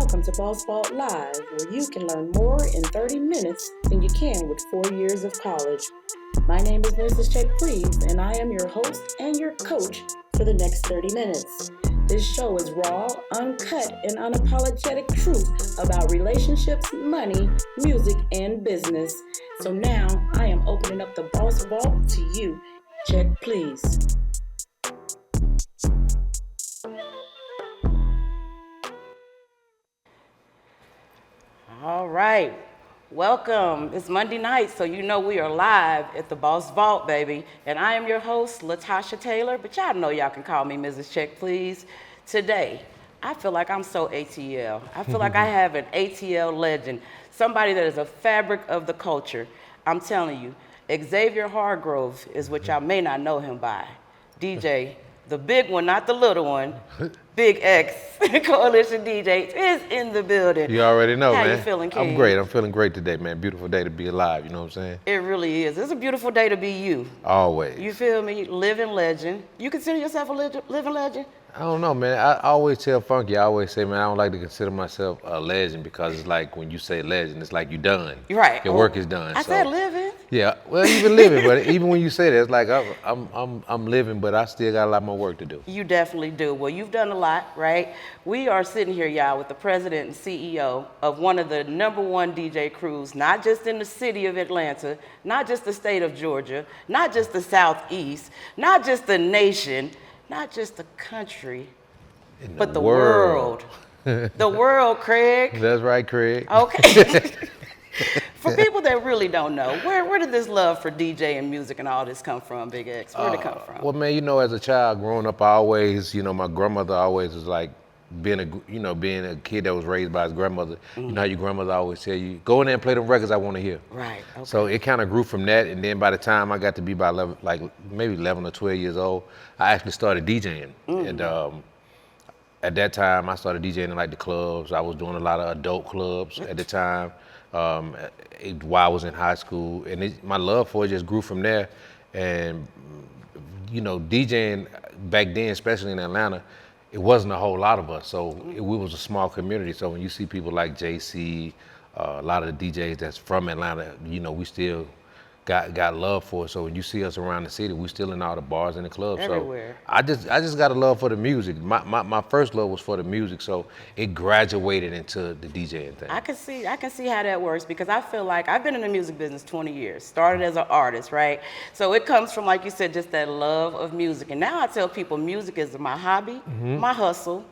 welcome to Boss Vault Live, where you can learn more in 30 minutes than you can with 4 years of college. My name is MrsCheckplease, and I am your host and your coach for the next 30 minutes. This show is raw, uncut, and unapologetic truth about relationships, money, music, and business. So now I am opening up the Boss Vault to you. Check, please. All right, welcome. It's Monday night, so you know we are live at the Boss Vault, baby. And I am your host, LaTausha Taylor, but y'all know y'all can call me Mrs. Check, please. Today, I feel like I'm so ATL. I feel like I have an ATL legend, somebody that is a fabric of the culture. I'm telling you, Xavier Hargrove is what y'all may not know him by. DJ, the big one, not the little one. Big X Coalition DJ is in the building. You already know, How man. How you feeling, King? I'm great. I'm feeling great today, man. Beautiful day to be alive, you know what I'm saying? It really is. It's a beautiful day to be you. Always. You feel me? Living legend. You consider yourself a living legend? I don't know, man. I always tell Funky, I always say, man, I don't like to consider myself a legend because it's like when you say legend, it's like you're done. You're right. Your work is done. I said living. Yeah, well, you've been living, but even when you say that, it's like I'm living, but I still got a lot more work to do. You definitely do. Well, you've done a lot, right? We are sitting here, y'all, with the president and CEO of one of the #1 DJ crews, not just in the city of Atlanta, not just the state of Georgia, not just the Southeast, not just the nation, not just the country, but the world. The world, Craig. That's right, Craig. Okay. For people that really don't know, where did this love for DJ and music and all this come from, Big X? Where did it come from? Well, man, you know, as a child growing up, I always, you know, my grandmother always was like being a kid that was raised by his grandmother. Mm-hmm. You know how your grandmother always tell you, go in there and play them records I want to hear. Right. Okay. So it kind of grew from that, and then by the time I got to be about 11, like maybe 11 or 12 years old, I actually started DJing. Mm-hmm. And at that time, I started DJing in like the clubs. I was doing a lot of adult clubs at the time. While I was in high school, and my love for it just grew from there. And you know, DJing back then, especially in Atlanta, it wasn't a whole lot of us, so we was a small community. So when you see people like JC, a lot of the DJs that's from Atlanta, you know, we still got love for it. So when you see us around the city, we still in all the bars and the clubs. Everywhere. So I just got a love for the music. My first love was for the music, so it graduated into the DJing thing. I can see how that works, because I feel like I've been in the music business 20 years, started as an artist, right? So it comes from, like you said, just that love of music. And now I tell people music is my hobby, my hustle,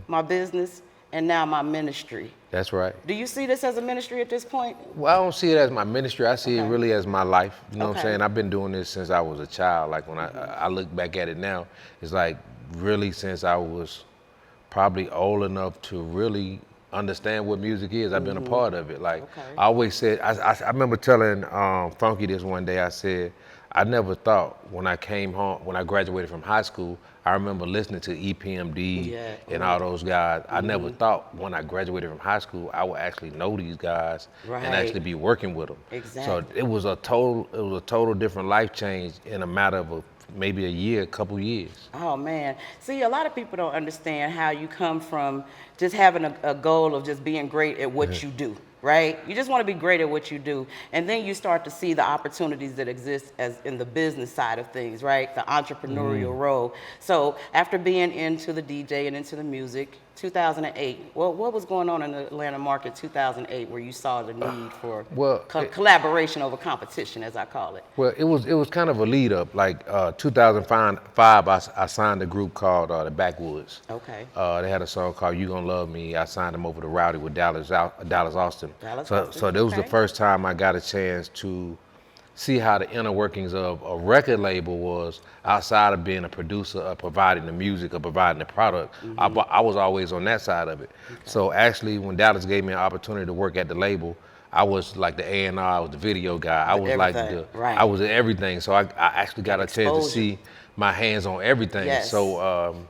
my business, and now my ministry. That's right. Do you see this as a ministry at this point? Well, I don't see it as my ministry. I see it really as my life. You know what I'm saying? I've been doing this since I was a child. Like when I look back at it now, it's like really since I was probably old enough to really understand what music is. I've been a part of it. Like I always said, I remember telling Funky this one day. I said, I never thought when I came home, when I graduated from high school, I remember listening to EPMD and all those guys. I never thought when I graduated from high school, I would actually know these guys and actually be working with them. Exactly. So it was a total different life change in a matter of maybe a year, a couple years. Oh man, see, a lot of people don't understand how you come from just having a goal of just being great at what you do. Right? You just want to be great at what you do. And then you start to see the opportunities that exist as in the business side of things, right? The entrepreneurial role. So after being into the DJ and into the music, 2008, what was going on in the Atlanta market 2008 where you saw the need for collaboration over competition, as I call it? Well, it was kind of a lead up. Like 2005, I signed a group called the Backwoods. Okay. They had a song called "You Gonna Love Me." I signed them over to Rowdy with Dallas Austin. So that was the first time I got a chance to see how the inner workings of a record label was outside of being a producer or providing the music or providing the product. I was always on that side of it. So actually when Dallas gave me an opportunity to work at the label, I was like the A&R, I was the video guy. I was everything. I was everything. So I actually got a chance to see my hands on everything. Yes. So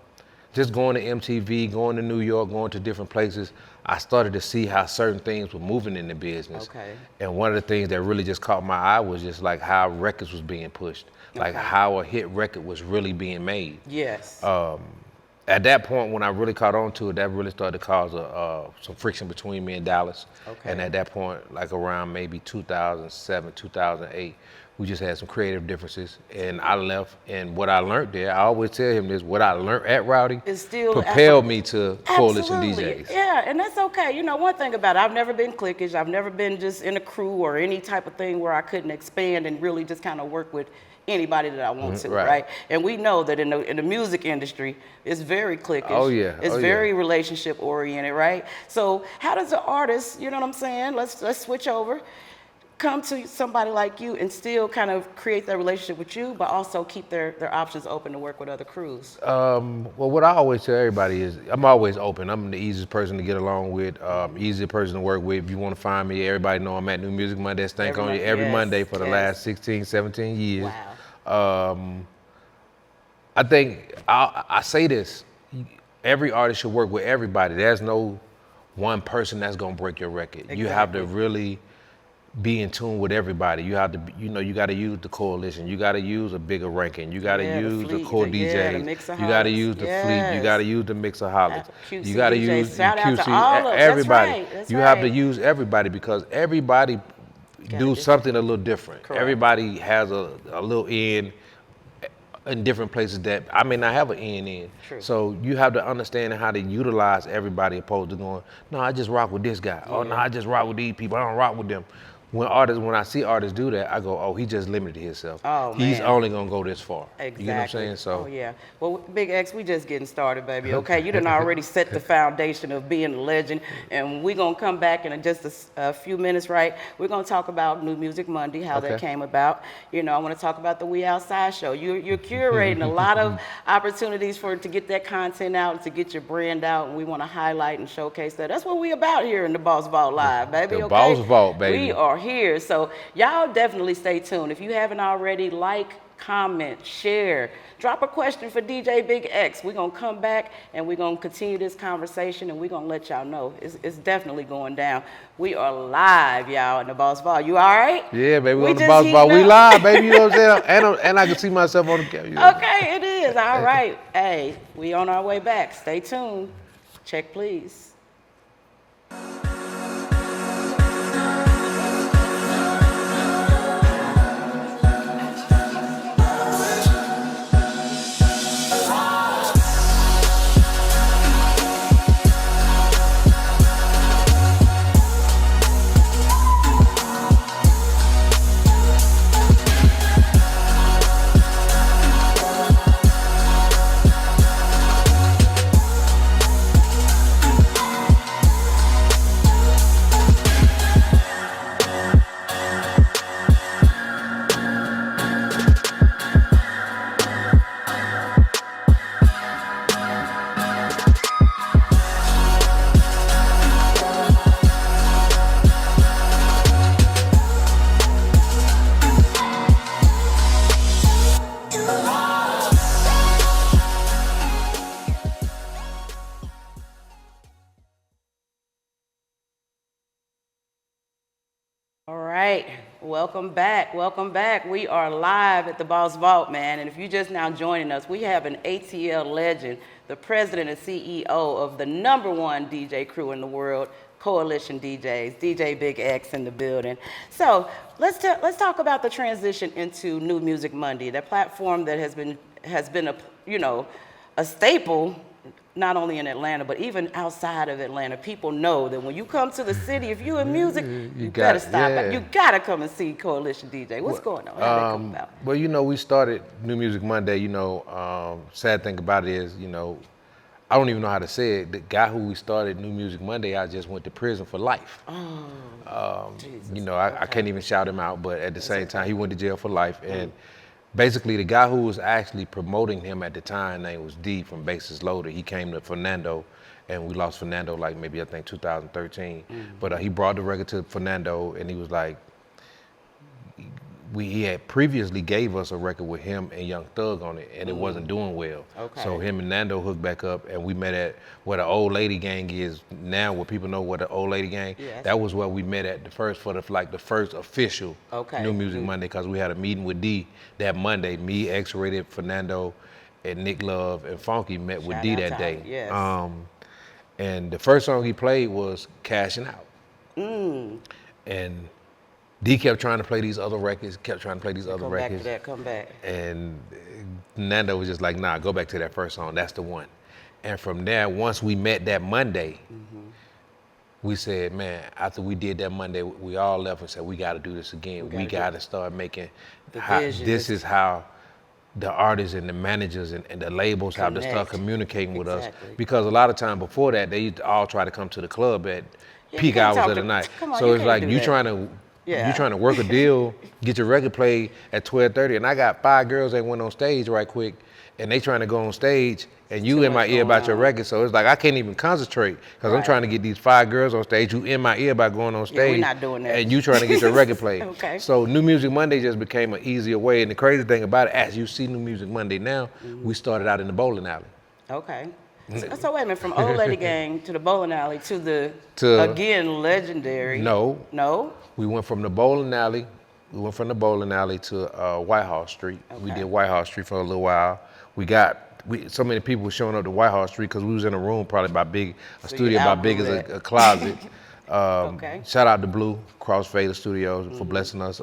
just going to MTV, going to New York, going to different places, I started to see how certain things were moving in the business. Okay. And one of the things that really just caught my eye was just like how records was being pushed, like how a hit record was really being made. Yes. at that point, when I really caught on to it, that really started to cause some friction between me and Dallas. Okay. And at that point, like around maybe 2007, 2008, we just had some creative differences. And I left, and what I learned there, I always tell him this, what I learned at Rowdy It's still propelled me to Coalition Absolutely. DJs. Yeah, and that's okay. You know, one thing about it, I've never been cliquish. I've never been just in a crew or any type of thing where I couldn't expand and really just kind of work with anybody that I want to, right? And we know that in the music industry, it's very cliquish. Oh yeah. It's very relationship oriented, right? So how does an artist, you know what I'm saying? Let's switch over. Come to somebody like you and still kind of create that relationship with you, but also keep their options open to work with other crews? Well, what I always tell everybody is I'm always open. I'm the easiest person to get along with, easiest person to work with. If you want to find me, everybody know I'm at New Music Monday. Stank on you every Monday for the last 16, 17 years. Wow. I think I say this, every artist should work with everybody. There's no one person that's gonna break your record. Exactly. You have to really be in tune with everybody. You have to, you got to use the coalition. You got to use a bigger ranking. You got to use the core DJs. You got to use the fleet. You got to use the mixaholics. You got to use the QC. Everybody. You have to use everybody because everybody do something a little different. Correct. Everybody has a little end in different places that I may not have an end in. True. So you have to understand how to utilize everybody opposed to going, no, I just rock with this guy. Oh, no, I just rock with these people. I don't rock with them. When I see artists do that, I go, oh, he just limited himself. Oh, He's man. only gonna go this far. Exactly. You know what I'm saying? So. Oh yeah. Well, Big X, we just getting started, baby. Okay, you done already set the foundation of being a legend, and we're gonna come back in just a few minutes, right? We're gonna talk about New Music Monday, how that came about. You know, I want to talk about the We Outside show. You're curating a lot of opportunities to get that content out, to get your brand out, and we want to highlight and showcase that. That's what we about here in the Boss Vault Live, baby. The Boss Vault, baby. We are here, so y'all definitely stay tuned. If you haven't already, like, comment, share, drop a question for DJ Big X. We're gonna come back and we're gonna continue this conversation, and we're gonna let y'all know it's definitely going down. We are live, y'all, in the Boss Vault. You all right? Yeah, baby, we on the Boss Vault. We live, baby. You know what I'm saying? And I can see myself on the camera. You know? Okay, it is. All right. Hey, we on our way back. Stay tuned. Check, please. All right, welcome back, welcome back. We are live at the Boss Vault, man, and if you're just now joining us, we have an ATL legend, the president and CEO of the #1 DJ crew in the world, Coalition DJs, DJ Big X in the building. So let's talk about the transition into New Music Monday, that platform that has been a staple, not only in Atlanta, but even outside of Atlanta. People know that when you come to the city, if you're in music, you better stop. You gotta come and see Coalition DJ. What's going on? How did that come about? Well, we started New Music Monday. Sad thing about it is, I don't even know how to say it. The guy who we started New Music Monday, I just went to prison for life. Jesus. I can't even shout him out, but at the same time, he went to jail for life. And basically, the guy who was actually promoting him at the time, name was D from Basis Loaded. He came to Fernando, and we lost Fernando like maybe I think 2013. But he brought the record to Fernando, and he was like, he had previously gave us a record with him and Young Thug on it, and it wasn't doing well. So him and Nando hooked back up, and we met at where the Old Lady Gang is now, where people know what the Old Lady Gang. That was where we met at the first official New Music Monday, because we had a meeting with D that Monday. Me, X-Rated, Fernando, and Nick Love and Funky met with Shout D out that to day. him, yes. And the first song he played was Cashing Out. And D kept trying to play these other records, Come back to that, come back. And Nando was just like, nah, go back to that first song, that's the one. And from there, once we met that Monday, we said, man, after we did that Monday, we all left and said, we got to do this again. We got to start making, this is how the artists and the managers and the labels have to start communicating with us. Because a lot of time before that, they used to all try to come to the club at peak hours of the night. So it's like you trying to work a deal, get your record played at 12:30, and I got 5 girls that went on stage right quick, and they trying to go on stage, and you in my ear about your record, so it's like I can't even concentrate because I'm trying to get these 5 girls on stage. You in my ear about going on stage, we're not doing that. And you trying to get your record played. Okay. So New Music Monday just became an easier way, and the crazy thing about it, as you see New Music Monday now, we started out in the bowling alley. Okay. So wait a minute, from Old Lady Gang to the bowling alley to the again legendary. No. We went from the bowling alley. We went from the bowling alley to Whitehall Street. Okay. We did Whitehall Street for a little while. So many people were showing up to Whitehall Street because we was in a room probably studio about big as a closet. Shout out to Blue, Crossfader Studios for blessing us.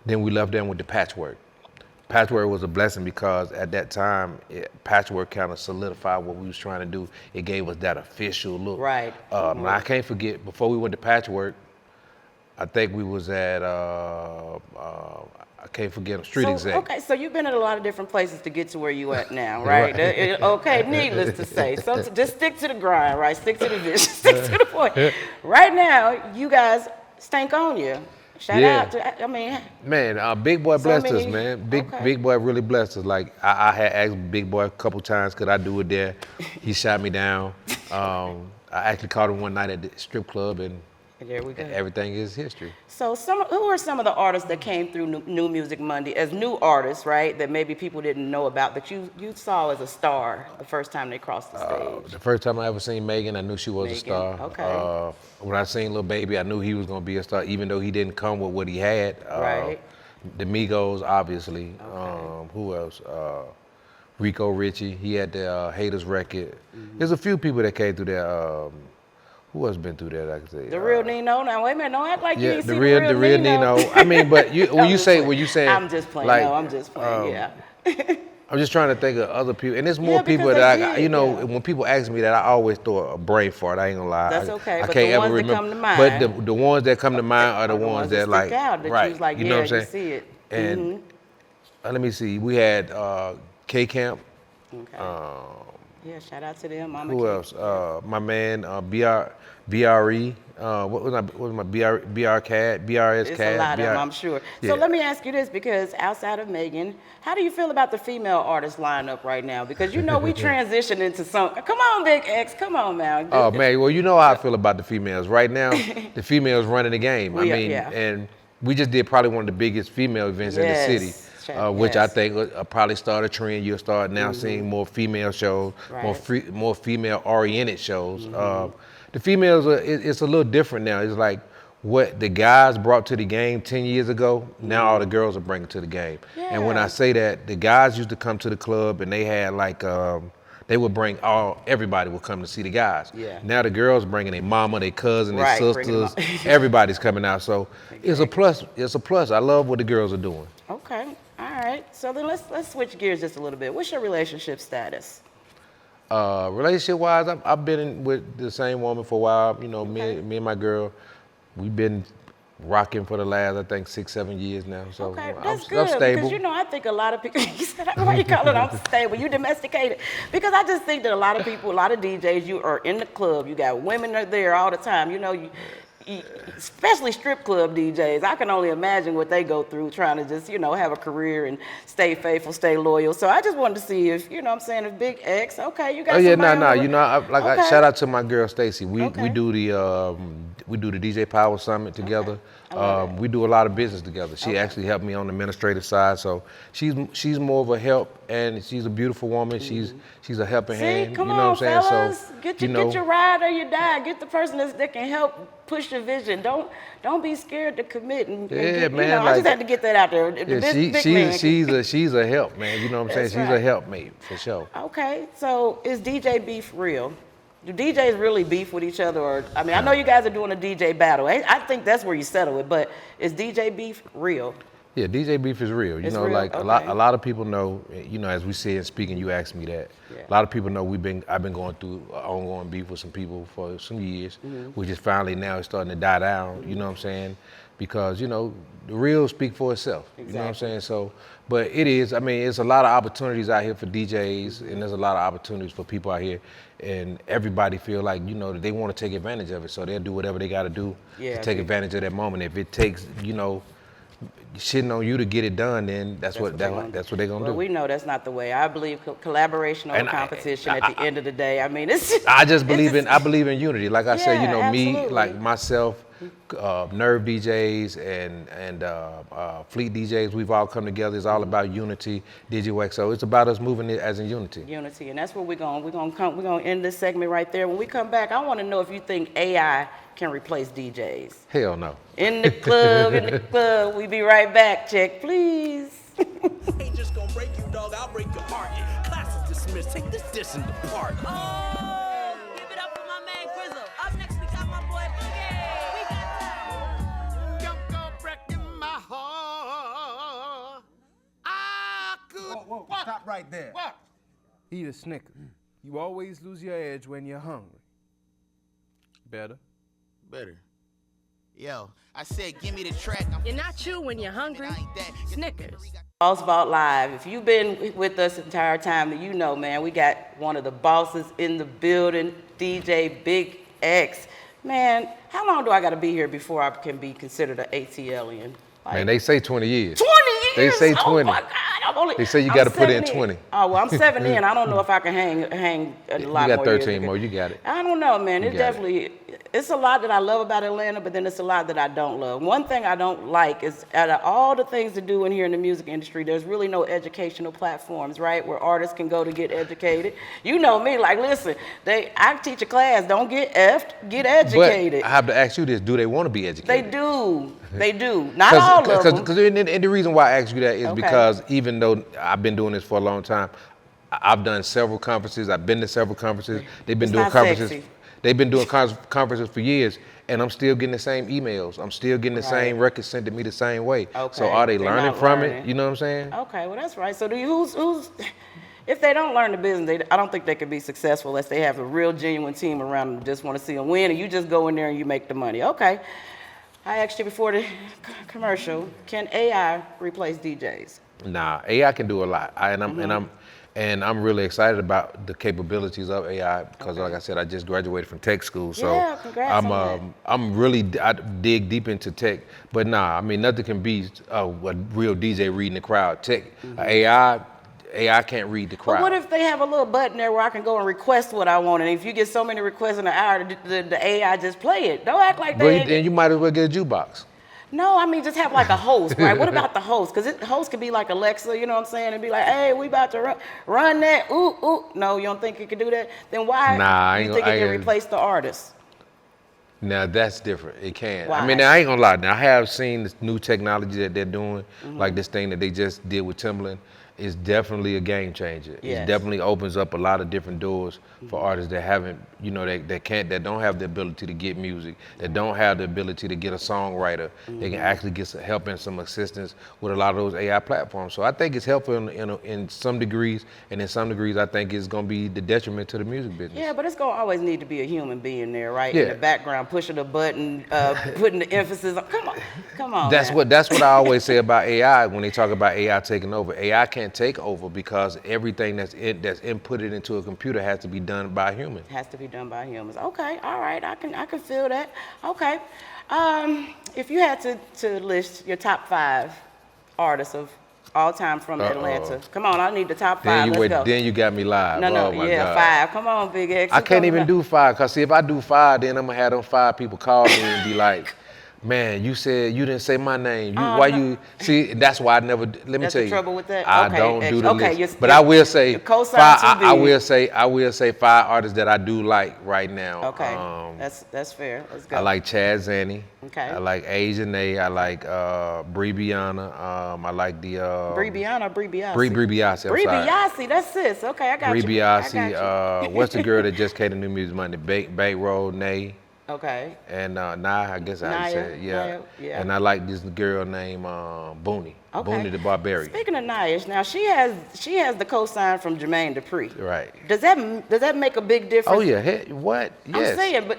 Then we left them with the Patchwork. Patchwork was a blessing because at that time, Patchwork kind of solidified what we was trying to do. It gave us that official look. Right. I can't forget, before we went to Patchwork, I think we was at, I can't forget, Street Exec. Okay, so you've been at a lot of different places to get to where you at now, right? Okay, needless to say. So just stick to the grind, right? Stick to the vision, stick to the point. Right now, you guys stank on you. Shout out to, man, Big Boy blessed us, man. Big Boy really blessed us. Like, I had asked Big Boy a couple times, could I do it there? He shot me down. I actually caught him one night at the strip club, and there we go. Everything is history. So who are some of the artists that came through New Music Monday as new artists, right, that maybe people didn't know about, that you saw as a star the first time they crossed the stage? The first time I ever seen Megan, I knew she was a star. Okay. When I seen Lil Baby, I knew he was going to be a star, even though he didn't come with what he had. Right. The Migos, obviously. Okay. Who else? Rico Richie, he had the Haters record. There's a few people that came through there. Who else been through that? I can say the real Nino. Now wait a minute, don't act like you ain't seen the real Nino. I mean, but when you say, I'm just playing. Like, no, I'm just playing. Yeah. I'm just trying to think of other people, and there's more people that when people ask me that, I always throw a brain fart. I ain't gonna lie. That's okay. I but can't the ever ones remember. That come to mind, but the ones that come to mind are the ones that like, stick out, that right? You was like, you know what I'm saying? You see it. And let me see. We had K Camp. Okay. Shout out to them. Mama who else? My man BRE. What was my BRS Cat? It's a lot of them, I'm sure. So let me ask you this, because outside of Megan, how do you feel about the female artist lineup right now? Because we transitioned into some. Come on, Big X. Come on, man. Oh man, well you know how I feel about the females. Right now, the females running the game. And we just did probably one of the biggest female events in the city. Which I think probably start a trend. You'll start now seeing more female shows, more female-oriented shows. The females, it's a little different now. It's like what the guys brought to the game 10 years ago, now all the girls are bringing to the game. Yeah. And when I say that, the guys used to come to the club and they had like, they would bring everybody would come to see the guys. Yeah. Now the girls bringing their mama, their cousin, their sisters, everybody's coming out. So it's a plus. It's a plus. I love what the girls are doing. Okay. All right, so then let's switch gears just a little bit. What's your relationship status? Relationship-wise, I've been with the same woman for a while. Me and my girl, we've been rocking for the last, I think, 6-7 years now. So that's I'm stable. Because I think a lot of people. You said, why you call it unstable? You domesticated. Because I just think that a lot of people, a lot of DJs, you are in the club. You got women there all the time. Especially strip club DJs, I can only imagine what they go through trying to just, have a career and stay faithful, stay loyal. So I just wanted to see if, if Big X, okay, you got shout out to my girl Stacy. We do the DJ Power Summit together. We do a lot of business together. She actually helped me on the administrative side, so she's more of a help and she's a beautiful woman. She's a helping See, hand. come You know on, what I'm saying? fellas. So Get you know, your ride or you die. Get the person that can help push your vision. Don't be scared to commit. And get, man. You know, I just had to get that out there. The big man. She's a help, man. You know what I'm saying? That's She's right. a helpmate for sure. Okay, so is DJ beef real? Do DJs really beef with each other? Or I mean, I know you guys are doing a DJ battle. I think that's where you settle it. But is DJ beef real? Yeah, DJ beef is real. You It's know, real? like Okay. a lot of people know. You know, as we see and speaking, you asked me that. Yeah. A lot of people know I've been going through ongoing beef with some people for some years, which is finally now starting to die down. You know what I'm saying? Because you know the real speak for itself. Exactly. You know what I'm saying? So, but it is. I mean, it's a lot of opportunities out here for DJs, and there's a lot of opportunities for people out here, and everybody feel like that they want to take advantage of it, so they'll do whatever they got to do to take advantage of that moment. If it takes shitting on you to get it done, then that's what they're gonna do. Well, we know that's not the way. I believe collaboration over competition at the end of the day. I mean, I believe in unity. Like I said, me, absolutely. like myself, Nerve DJs and Fleet DJs, we've all come together. It's all about unity, DigiWax. So it's about us moving it as in unity. Unity, and that's where we're gonna end this segment right there. When we come back, I want to know if you think AI can replace DJs. Hell no. In the club, we be right back. Check, please. Ain't just gonna break you, dog. I'll break your heart. Class is dismissed. Take this in the park. Oh, give it up for my man Grizzle. Up next, we got my boy Boogie. We got Don't go breaking my heart. I could. Whoa, stop right there. What? Eat a Snicker. You always lose your edge when you're hungry. Better. Better. Yo, I said, give me the track. You're not you when you're hungry. Snickers. Boss Vault Live. If you've been with us the entire time, then you know, man, we got one of the bosses in the building, DJ Big X. Man, how long do I got to be here before I can be considered an ATLian? Like, Man, they say 20 years. 20 years? They say Oh 20. my God. They say you got to put in 20. Oh, well, I'm 7 in. I don't know if I can hang a lot more You got 13 years. more. You got it. I don't know, man. It got it. definitely, it's a lot that I love about Atlanta, but then it's a lot that I don't love. One thing I don't like is out of all the things to do in here in the music industry, there's really no educational platforms, right, where artists can go to get educated. You know me, like, listen, I teach a class, don't get effed, get educated. But I have to ask you this: do they want to be educated? They do. They do. Not all of them. Because and the reason why I ask you that is Okay. because even though I've been doing this for a long time, I've done several conferences. I've been to several conferences. They've been It's doing not conferences. sexy. They've been doing conferences for years, and I'm still getting the same emails. I'm still getting the same records sent to me the same way. Okay. So are they They're learning not from learning. it? You know what I'm saying? Okay, well, that's right. So who's if they don't learn the business, I don't think they can be successful unless they have a real genuine team around them that just want to see them win, and you just go in there and you make the money. Okay. I asked you before the commercial, can AI replace DJs? Nah, AI can do a lot, and I'm really excited about the capabilities of AI because, like I said, I just graduated from tech school, so Yeah, congrats on I dig deep into tech. But nah, I mean nothing can beat a real DJ reading the crowd. AI can't read the crowd. But what if they have a little button there where I can go and request what I want, and if you get so many requests in an hour, the AI just play it? Don't act like Well, they. then you might as well get a jukebox. No, I mean just have like a host, right? What about the host? Because the host could be like Alexa, you know what I'm saying, and be like, "Hey, we about to run that." Ooh, ooh. No, you don't think it could do that? Then why do you think it can replace the artist? Now that's different. It can. Why? I mean, I ain't gonna lie. Now I have seen this new technology that they're doing, like this thing that they just did with Timbaland. It's definitely a game changer. Yes. It definitely opens up a lot of different doors for artists that haven't, that don't have the ability to get music, that don't have the ability to get a songwriter. They can actually get some help and some assistance with a lot of those AI platforms. So I think it's helpful in some degrees, and in some degrees I think it's gonna be the detriment to the music business. Yeah, but it's gonna always need to be a human being there, right? Yeah. In the background, pushing a button, putting the emphasis on. Come on. That's man. what I always say about AI when they talk about AI taking over. AI can't take over because everything that's inputted into a computer has to be done by a human. Has to be done by humans. Okay, all right, I can feel that. Okay, if you had to list your top 5 artists of all time from Atlanta, come on, I need the top 5. Let's go. Then you got me live. No, Oh my yeah, God. 5. Come on, Big X. I can't even do 5 because see if I do 5, then I'm gonna have them 5 people call me and be like, Man, you said you didn't say my name. Oh, Why no. you see? That's why I never. Let me That's tell the you. trouble with that? I Okay, don't do the okay, list. But I will say your cosign five. too I big. will say 5 artists that I do like right now. Okay, that's fair. Let's go. I like Chad Zanny. Okay. I like Asia Nay. I like Bree Biana. I like the Bree Biana or Bree Biasi? Bree Biasi. Bree I'm sorry. Biasi, that's sis. Okay, I got Bree you. I Biasi. got you. What's the girl that just came to New Music Monday? Bay Road Nay. Okay. And I guess I Naya, said it. Yeah. Naya, yeah. And I like this girl named Booney. Okay. Booney the Barbarian. Speaking of Naya, now she has the cosign from Jermaine Dupri. Right. Does that make a big difference? Oh yeah. Hey, what? Yes. I'm saying,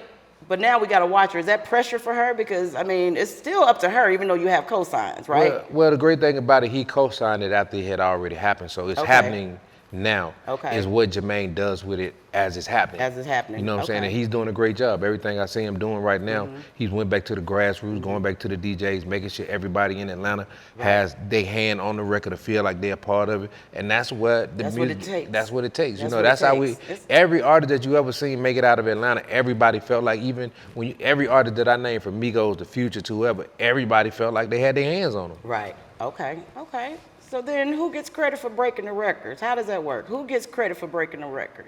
but now we got to watch her. Is that pressure for her? Because I mean, it's still up to her, even though you have cosigns, right? Well, the great thing about it, he co-signed it after it had already happened, so it's Okay. happening now. Okay. Is what Jermaine does with it as it's happening. As it's happening. You know what I'm saying? Okay. And he's doing a great job. Everything I see him doing right now, he's went back to the grassroots, going back to the DJs, making sure everybody in Atlanta has their hand on the record to feel like they're a part of it. And that's what the That's what music. it takes. That's what it takes. That's You know, what it that's how we. takes. Every artist that you ever seen make it out of Atlanta, everybody felt like even when every artist that I named from Migos to Future to whoever, everybody felt like they had their hands on them. Right. Okay. Okay. So then, who gets credit for breaking the records? How does that work? Who gets credit for breaking the record?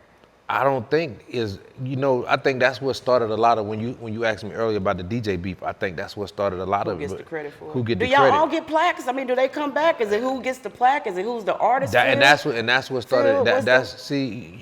I don't think I think that's what started a lot of when you asked me earlier about the DJ beef. I think that's what started a lot of Who it. gets the credit for it? Who get do the y'all credit? all get plaques? I mean, do they come back? Is it who gets the plaque? Is it who's the artist? And that's what started. Phil,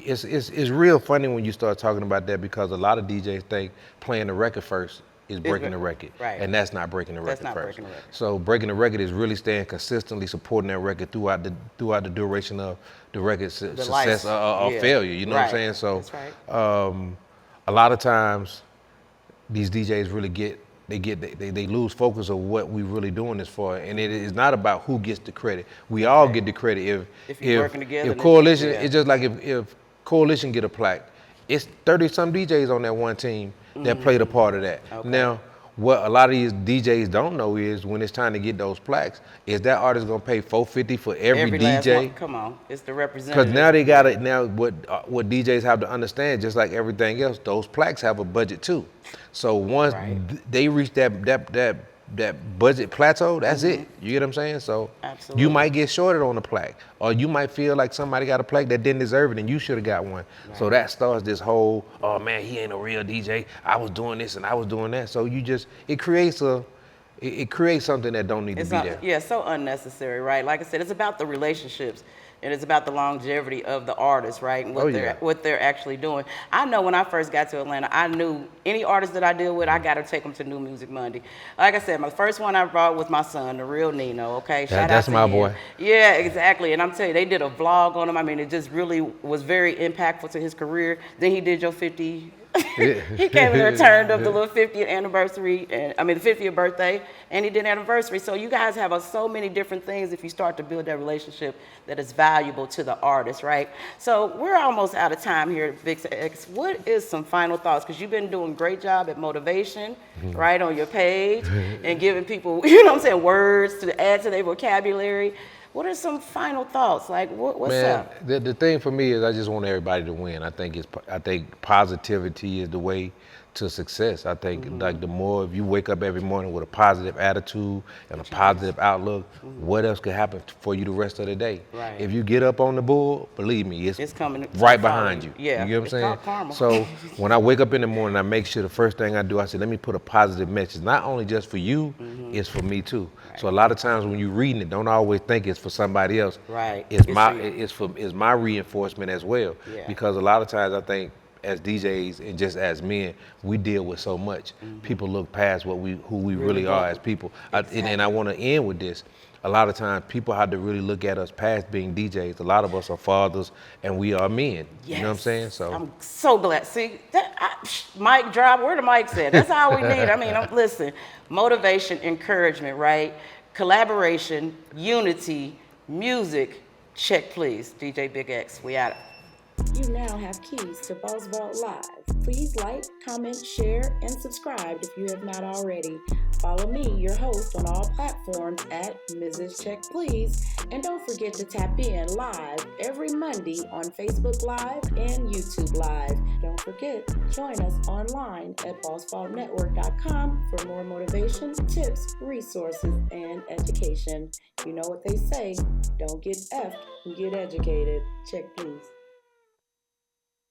It's real funny when you start talking about that because a lot of DJs think playing the record first is breaking the record, right. and that's not breaking the record That's not first. breaking the record. So breaking the record is really staying consistently supporting that record throughout the duration of the record's success life. or Yeah. failure. You know what I'm Right. saying? So That's right. a lot of times these DJs really they lose focus of what we really doing this for, and it is not about who gets the credit. We all get the credit If you're working together, If then- Coalition, yeah. it's just like if Coalition get a plaque, it's 30 some DJs on that one team that played a part of that. Okay. Now, what a lot of these DJs don't know is when it's time to get those plaques, is that artist gonna pay $450 for every last DJ? one. Come on, it's the representative. Because now they got it. Now what DJs have to understand, just like everything else, those plaques have a budget too. So once Right. they reach that budget plateau, that's it. You get what I'm saying? So Absolutely. you might get shorted on the plaque, or you might feel like somebody got a plaque that didn't deserve it, and you should have got one. So that starts this whole, oh man, he ain't a real DJ. I was doing this and I was doing that. So it creates something that don't need to be there. Yeah, so unnecessary, right? Like I said, it's about the relationships and it's about the longevity of the artist, right? And what they're actually doing. I know when I first got to Atlanta, I knew any artist that I deal with, I got to take them to New Music Monday. Like I said, my first one I brought was my son, the real Nino, okay? Shout out That's to my him. boy. Yeah, exactly. And I'm telling you, they did a vlog on him. I mean, it just really was very impactful to his career. Then he did your 50. He came in and turned up the little 50th anniversary, the 50th birthday, and he did anniversary. So you guys have so many different things if you start to build that relationship that is valuable to the artist, right? So we're almost out of time here at Big X. What is some final thoughts? Because you've been doing a great job at motivation, right, on your page, and giving people, words to add to their vocabulary. What are some final thoughts? Like, what's up? The thing for me is I just want everybody to win. I think positivity is the way to success. I think like the more if you wake up every morning with a positive attitude and a positive outlook, what else could happen for you the rest of the day? Right. If you get up on the bull, believe me, it's coming right behind you. Yeah, you get what I'm it's saying? called karma. So when I wake up in the morning, I make sure the first thing I do, I say, let me put a positive message, not only just for you, it's for me too. Right. So a lot of times when you're reading it, don't always think it's for somebody else. Right. It's my reinforcement as well. Yeah. Because a lot of times I think as DJs and just as men, we deal with so much. People look past who we really are as people. Exactly. And I want to end with this. A lot of times people have to really look at us past being DJs. A lot of us are fathers and we are men. Yes. You know what I'm saying? So I'm so glad. See, mic drop, where the mic at? That's all we need. I mean, listen, motivation, encouragement, right? Collaboration, unity, music. Check, please. DJ Big X, we out. You now have keys to Boss Vault Live. Please like, comment, share, and subscribe if you have not already. Follow me, your host, on all platforms at MrsCheckplease. And don't forget to tap in live every Monday on Facebook Live and YouTube Live. Don't forget, join us online at bossvaultnetwork.com for more motivation, tips, resources, and education. You know what they say, don't get effed, get educated. Check please.